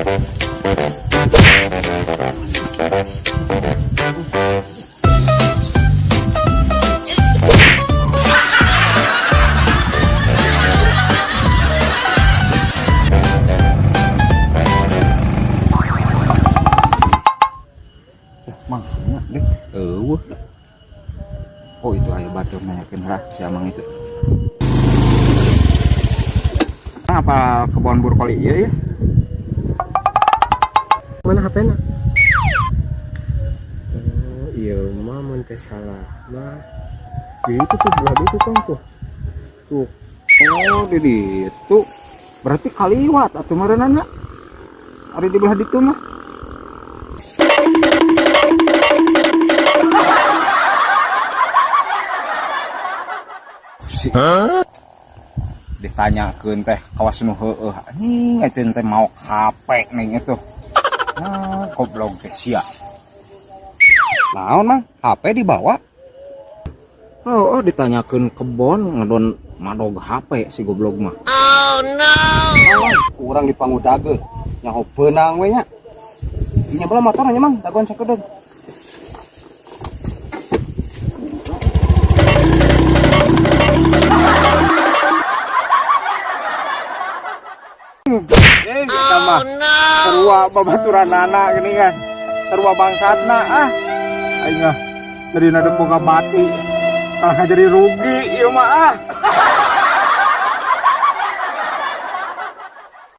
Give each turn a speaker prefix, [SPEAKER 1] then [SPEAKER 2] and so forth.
[SPEAKER 1] Oh itu ayo batu nanyakin lah si Amang itu. Apa kebun brokoli iya ya?
[SPEAKER 2] Mana HP-na? Oh iya mah teh salah mah. Itu tuh belah itu kan tuh. Tuh.
[SPEAKER 1] Oh di itu. Berarti kaliwat atuh marenana. Ari di belah ditu mah. Ditanyakeun teh kawas nu heueuh anjing atuh teh mau HP ning itu. Goblok teh sia. Naon mah HP dibawa? Oh ditanyakeun kebon ngadon madog HP si goblok mah.
[SPEAKER 3] Oh no.
[SPEAKER 1] Urang dipangudageun nyaho beunang we nya. Inya bala motor nya mang dagon sakedeug.
[SPEAKER 3] Oh no.
[SPEAKER 1] Sarua babaturanana gini kan. Sarua bangsatna aing mah dari nade boga bati. Tah jadi rugi ieu mah